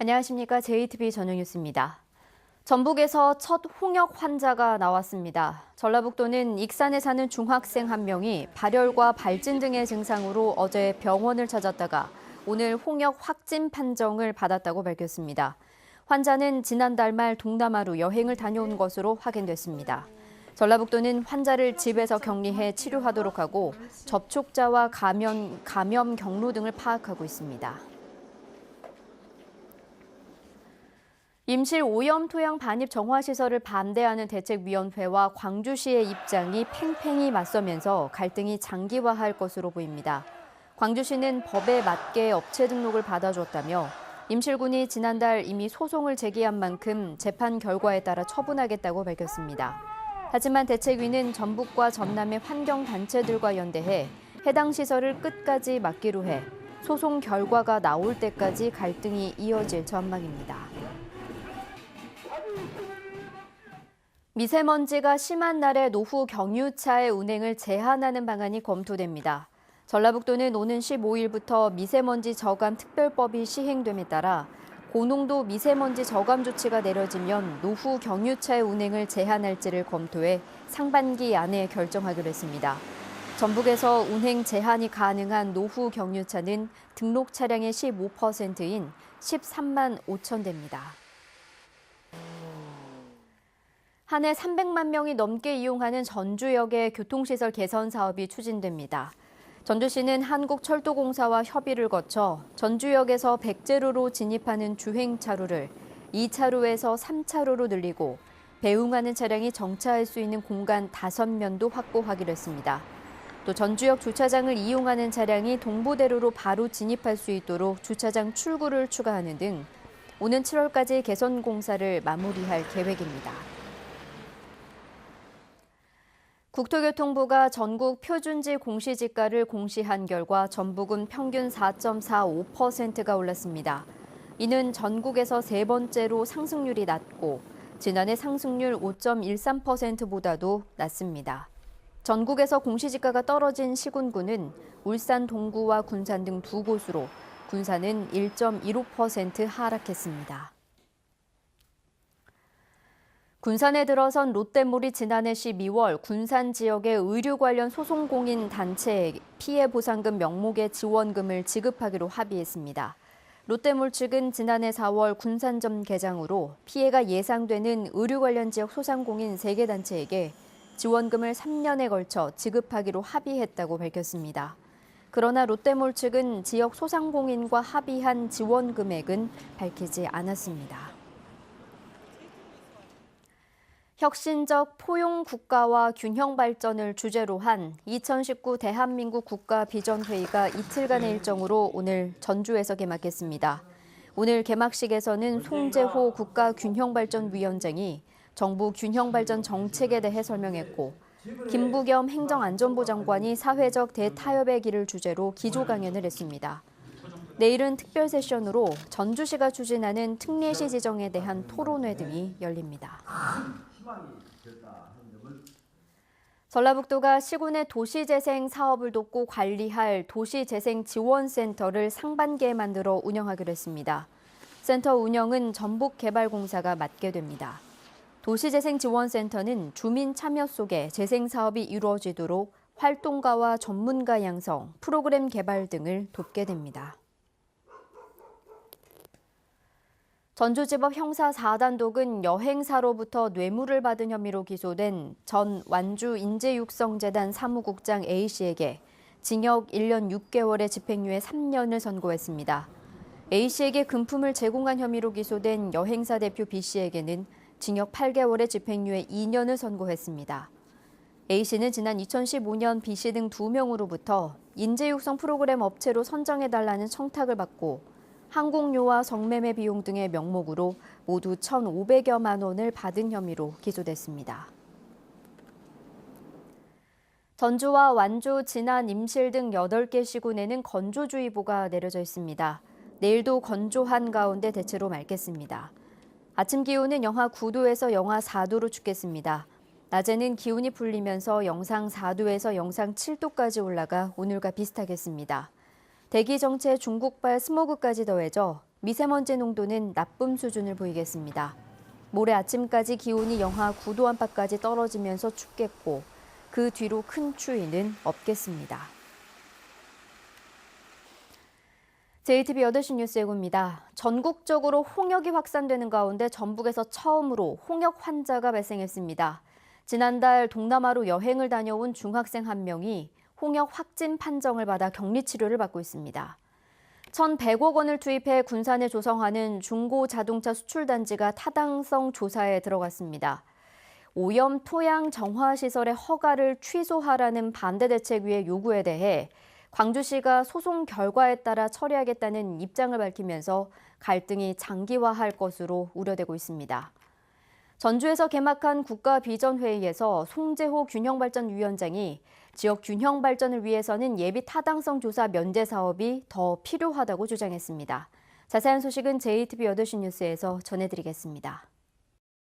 안녕하십니까. JTBC 전용뉴스입니다. 전북에서 첫 홍역 환자가 나왔습니다. 전라북도는 익산에 사는 중학생 한 명이 발열과 발진 등의 증상으로 어제 병원을 찾았다가 오늘 홍역 확진 판정을 받았다고 밝혔습니다. 환자는 지난달 말 동남아로 여행을 다녀온 것으로 확인됐습니다. 전라북도는 환자를 집에서 격리해 치료하도록 하고 접촉자와 감염 경로 등을 파악하고 있습니다. 임실 오염 토양 반입 정화 시설을 반대하는 대책위원회와 광주시의 입장이 팽팽히 맞서면서 갈등이 장기화할 것으로 보입니다. 광주시는 법에 맞게 업체 등록을 받아줬다며 임실군이 지난달 이미 소송을 제기한 만큼 재판 결과에 따라 처분하겠다고 밝혔습니다. 하지만 대책위는 전북과 전남의 환경단체들과 연대해 해당 시설을 끝까지 막기로 해 소송 결과가 나올 때까지 갈등이 이어질 전망입니다. 미세먼지가 심한 날에 노후 경유차의 운행을 제한하는 방안이 검토됩니다. 전라북도는 오는 15일부터 미세먼지 저감 특별법이 시행됨에 따라 고농도 미세먼지 저감 조치가 내려지면 노후 경유차의 운행을 제한할지를 검토해 상반기 안에 결정하기로 했습니다. 전북에서 운행 제한이 가능한 노후 경유차는 등록 차량의 15%인 13만 5천 대입니다. 한 해 300만 명이 넘게 이용하는 전주역의 교통시설 개선 사업이 추진됩니다. 전주시는 한국철도공사와 협의를 거쳐 전주역에서 백제로로 진입하는 주행차로를 2차로에서 3차로로 늘리고 배웅하는 차량이 정차할 수 있는 공간 5면도 확보하기로 했습니다. 또 전주역 주차장을 이용하는 차량이 동부대로로 바로 진입할 수 있도록 주차장 출구를 추가하는 등 오는 7월까지 개선 공사를 마무리할 계획입니다. 국토교통부가 전국 표준지 공시지가를 공시한 결과 전북은 평균 4.45%가 올랐습니다. 이는 전국에서 세 번째로 상승률이 낮고 지난해 상승률 5.13%보다도 낮습니다. 전국에서 공시지가가 떨어진 시군구는 울산 동구와 군산 등 두 곳으로 군산은 1.15% 하락했습니다. 군산에 들어선 롯데몰이 지난해 12월 군산 지역의 의류 관련 소송공인 단체에 피해 보상금 명목의 지원금을 지급하기로 합의했습니다. 롯데몰 측은 지난해 4월 군산점 개장으로 피해가 예상되는 의류 관련 지역 소상공인 3개 단체에게 지원금을 3년에 걸쳐 지급하기로 합의했다고 밝혔습니다. 그러나 롯데몰 측은 지역 소상공인과 합의한 지원 금액은 밝히지 않았습니다. 혁신적 포용 국가와 균형 발전을 주제로 한 2019 대한민국 국가비전회의가 이틀간의 일정으로 오늘 전주에서 개막했습니다. 오늘 개막식에서는 송재호 국가균형발전위원장이 정부 균형발전 정책에 대해 설명했고 김부겸 행정안전부 장관이 사회적 대타협의 길을 주제로 기조 강연을 했습니다. 내일은 특별 세션으로 전주시가 추진하는 특례시 지정에 대한 토론회 등이 열립니다. 전라북도가 시군의 도시재생 사업을 돕고 관리할 도시재생지원센터를 상반기에 만들어 운영하기로 했습니다. 센터 운영은 전북개발공사가 맡게 됩니다. 도시재생지원센터는 주민 참여 속에 재생사업이 이루어지도록 활동가와 전문가 양성, 프로그램 개발 등을 돕게 됩니다. 전주지법 형사 4단독은 여행사로부터 뇌물을 받은 혐의로 기소된 전 완주인재육성재단 사무국장 A씨에게 징역 1년 6개월의 집행유예 3년을 선고했습니다. A씨에게 금품을 제공한 혐의로 기소된 여행사 대표 B씨에게는 징역 8개월의 집행유예 2년을 선고했습니다. A씨는 지난 2015년 B씨 등 2명으로부터 인재육성 프로그램 업체로 선정해달라는 청탁을 받고 항공료와 성매매 비용 등의 명목으로 모두 1,500여만 원을 받은 혐의로 기소됐습니다. 전주와 완주, 진안, 임실 등 8개 시군에는 건조주의보가 내려져 있습니다. 내일도 건조한 가운데 대체로 맑겠습니다. 아침 기온은 영하 9도에서 영하 4도로 춥겠습니다. 낮에는 기온이 풀리면서 영상 4도에서 영상 7도까지 올라가 오늘과 비슷하겠습니다. 대기 정체 중국발 스모그까지 더해져 미세먼지 농도는 나쁨 수준을 보이겠습니다. 모레 아침까지 기온이 영하 9도 안팎까지 떨어지면서 춥겠고 그 뒤로 큰 추위는 없겠습니다. JTBC 8시 뉴스 예고입니다. 전국적으로 홍역이 확산되는 가운데 전북에서 처음으로 홍역 환자가 발생했습니다. 지난달 동남아로 여행을 다녀온 중학생 한 명이 홍역 확진 판정을 받아 격리 치료를 받고 있습니다. 1,100억 원을 투입해 군산에 조성하는 중고 자동차 수출 단지가 타당성 조사에 들어갔습니다. 오염 토양 정화 시설의 허가를 취소하라는 반대 대책위의 요구에 대해 광주시가 소송 결과에 따라 처리하겠다는 입장을 밝히면서 갈등이 장기화할 것으로 우려되고 있습니다. 전주에서 개막한 국가비전회의에서 송재호 균형발전위원장이 지역 균형 발전을 위해서는 예비 타당성 조사 면제 사업이 더 필요하다고 주장했습니다. 자세한 소식은 JTBC 8시 뉴스에서 전해드리겠습니다.